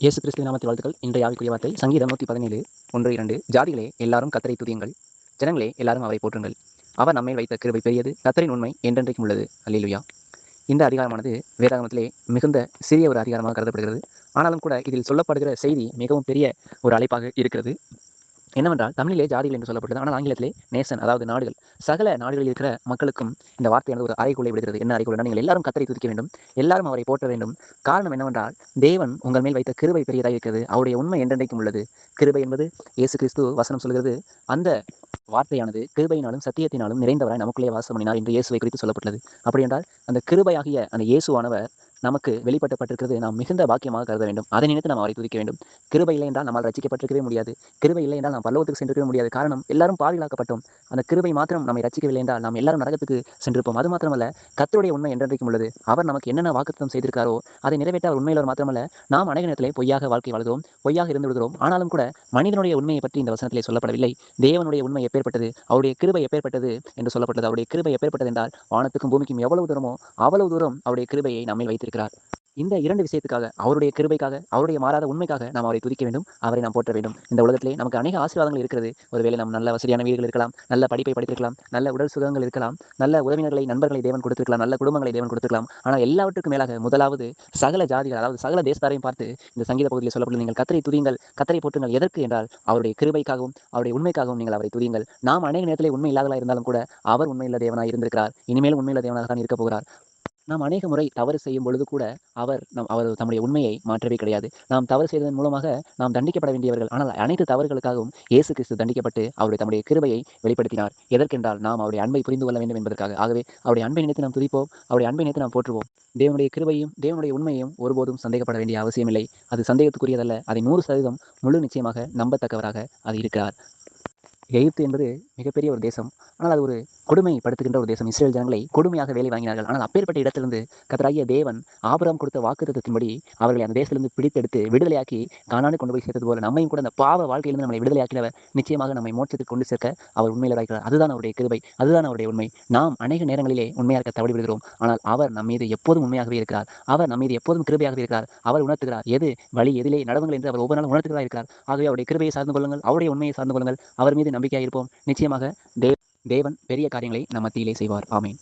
இயேசு கிறிஸ்துவின் நாமத்தில் வாழ்த்துக்கள். இன்றைய ஆவிக்குரிய வார்த்தை சங்கீதம் 117 1-2. ஜாதிகளே எல்லாரும் கர்த்தரை துதியுங்கள், ஜனங்களே எல்லாரும் அவரை போற்றுங்கள். அவர் நம்மேல் வைத்த கிருபை பெரியது, கர்த்தரின் உண்மை என்றென்றைக்கும் உள்ளது. அல்லேலூயா. இந்த அதிகாரமானது வேதாகமத்திலே மிகுந்த சிறிய ஒரு அதிகாரமாக கருதப்படுகிறது. ஆனாலும் கூட இதில் சொல்லப்படுகிற செய்தி மிகவும் பெரிய ஒரு அழைப்பாக இருக்கிறது. என்னவென்றால் தமிழிலே ஜாதிகள் என்று சொல்லப்பட்டது, ஆனால் ஆங்கிலத்திலே நேசன், அதாவது நாடுகள். சகல நாடுகளில் இருக்கிற மக்களுக்கும் இந்த வார்த்தையானது ஒரு அறைக்குள்ளே விடுகிறது. என்ன அறைக்குள்ள? நீங்கள் எல்லாரும் கர்த்தரை துதிக்க வேண்டும், எல்லாரும் அவரை போற்ற வேண்டும். காரணம் என்னவென்றால் தேவன் உங்கள் மேல் வைத்த கிருபை பெரியதாக இருக்கிறது, அவருடைய உண்மை என்றென்றைக்கும் உள்ளது. கிருபை என்பது இயேசு கிறிஸ்து வசனம் சொல்கிறது. அந்த வார்த்தையானது கிருபையினாலும் சத்தியத்தினாலும் நிறைந்தவராய் நமக்குள்ளே வாசம் பண்ணினார் என்று இயேசுவை குறித்து சொல்லப்பட்டது. அப்படி என்றால் அந்த கிருபையாகிய அந்த இயேசுவானவர் நமக்கு வெளிப்பட்டப்பட்டிருக்கிறது நாம் மிகுந்த பாக்கியமாக கருத வேண்டும். அதை நினைத்து நாம் அவரை துதிக்க வேண்டும். கிருபை இல்லை என்றால் நம்மால் ரட்சிக்கப்பட்டிருக்கவே முடியாது. கிருபை இல்லை என்றால் நாம் பரலோகத்துக்கு சென்றிருக்கவே முடியாது. காரணம், எல்லாரும் பாவிகளாக்கப்பட்டோம். அந்த கிருபை மாத்திரம் நம்மை ரட்சிக்கவில்லை என்றால் நாம் எல்லாரும் நரகத்துக்கு சென்றிருப்போம். அது மாத்திரமல்ல, கர்த்தருடைய உண்மை என்றென்றைக்கும் உள்ளது. அவர் நமக்கு என்னென்ன வாக்குத்தத்தம் செய்திருக்காரோ அதை நிறைவேற்ற அவர் உண்மையுள்ளவர் மாத்திரமல்ல, நாம் அநேக நேரத்திலே பொய்யாக வாழ்க்கை வாழ்கிறோம், பொய்யாக இருந்து விடுகிறோம். ஆனாலும் கூட மனிதனுடைய உண்மையை பற்றி இந்த வசனத்திலே சொல்லப்படவில்லை. தேவனுடைய உண்மை எப்பேற்பட்டது, அவருடைய கிருபை எப்பேற்பட்டது என்று சொல்லப்பட்டது. அவருடைய கிருபை எப்பேற்பட்டது என்றால் வானத்துக்கும் பூமிக்கும் எவ்வளவு தூரமோ அவ்வளவு தூரம் அவருடைய கிருபையை நம்மில் வைத்திருக்கிறார். இந்த இரண்டு விஷயத்துக்காக, அவருடைய கிருபைக்காக, அவருடைய மாறாத உண்மைக்காக நாம் அவரை துதிக்க வேண்டும், அவரை நாம் போற்ற வேண்டும். இந்த உலகத்திலே நமக்கு அநேக ஆசீர்வாதங்கள் இருக்கிறது. ஒருவேளை நாம் நல்ல வசதியான வீடுகள் இருக்கலாம், நல்ல படிப்பை படித்திருக்கலாம், நல்ல உடல் சுகங்கள் இருக்கலாம், நல்ல உறவினர்களை, நண்பர்களை தேவன் கொடுத்திருக்கலாம், நல்ல குடும்பங்களை தேவன் கொடுத்திருக்கலாம். ஆனால் எல்லாவற்றுக்கும் மேலாக முதலாவது சகல ஜாதிகள், அதாவது சகல தேசத்தாரையும் பார்த்து இந்த சங்கீத பகுதியில் சொல்லப்படும், நீங்கள் கர்த்தரை துதியுங்கள், கர்த்தரை போற்றுங்கள். எதற்கு என்றால் அவருடைய கிருபைக்காகவும் அவருடைய உண்மைக்காகவும் நீங்கள் அவரை துதியுங்கள். நாம் அநேக நேரத்திலே உண்மை இல்லாதவர்களாக இருந்தாலும் கூட அவர் உண்மையுள்ள தேவனாக இருந்திருக்கிறார், இனிமேலும் உண்மையுள்ள தேவனாக தான் இருக்க போகிறார். நாம் அநேக முறை தவறு செய்யும் பொழுது கூட அவர் தம்முடைய உண்மையை மாற்றவே கிடையாது. நாம் தவறு செய்ததன் மூலமாக நாம் தண்டிக்கப்பட வேண்டியவர்கள். ஆனால் அனைத்து தவறுகளுக்காகவும் இயேசு கிறிஸ்து தண்டிக்கப்பட்டு அவருடைய தம்முடைய கிருபையை வெளிப்படுத்தினார். எதற்கென்றால் நாம் அவருடைய அன்பை புரிந்து கொள்ள வேண்டும் என்பதற்காக. ஆகவே அவருடைய அன்பை நினைத்து நாம் துதிப்போம், அவருடைய அன்பை நினைத்து நாம் போற்றுவோம். தேவனுடைய கிருபையும் தேவனுடைய உண்மையும் ஒருபோதும் சந்தேகப்பட வேண்டிய அவசியமில்லை. அது சந்தேகத்துக்குரியதல்ல. அதை 100% முழு நிச்சயமாக நம்பத்தக்கவராக அது இருக்கிறார். எகிப்து என்பது மிகப்பெரிய ஒரு தேசம். ஆனால் அது ஒரு கொடுமைப்படுத்துகின்ற ஒரு தேசம். இஸ்ரேல் ஜனங்களை கொடுமையாக வேலை வாங்கினார்கள். ஆனால் அப்பேற்பட்ட இடத்திலிருந்து கர்த்தராகிய தேவன் ஆபிரகாம் கொடுத்த வாக்குத்தத்தத்தின்படி அவர்களை அந்த தேசத்திலிருந்து பிடித்தெடுத்து விடுதலையாக்கி கானானுக்கு கொண்டு போய் சேர்த்தது போல நம்மையும் கூட அந்த பாவ வாழ்க்கையிலிருந்து நம்மை விடுதலையாக்கினவர் நிச்சயமாக நம்மை மோட்சத்துக்கு கொண்டு சேர்க்க அவர் உண்மையில இருக்கிறார். அதுதான் அவருடைய கிருபை, அதுதான் அவருடைய உண்மை. நாம் அநேக நேரங்களிலே உண்மையாக இருக்க தவறி விடுகிறோம். ஆனால் அவர் நம் மீது எப்போதும் உண்மையாகவே இருக்கிறார். அவர் நம் மீது எப்போதும் கிருபையாகவே இருக்கிறார். அவர் உணர்த்துகிறார் எது வழி, எதிலே நடவுங்கள் என்று அவர் ஒவ்வொரு நாளும் உணர்த்துகிறதா இருக்கிறார். ஆகவே அவருடைய கிருபையை சார்ந்து கொள்ளுங்கள், அவருடைய உண்மையை சார்ந்து கொள்ளுங்கள். அவர் மீது நம்பிக்கையாக இருப்போம். நிச்சயமாக தேவன் பெரிய காரியங்களை நம் மத்தியிலே செய்வார். ஆமென்.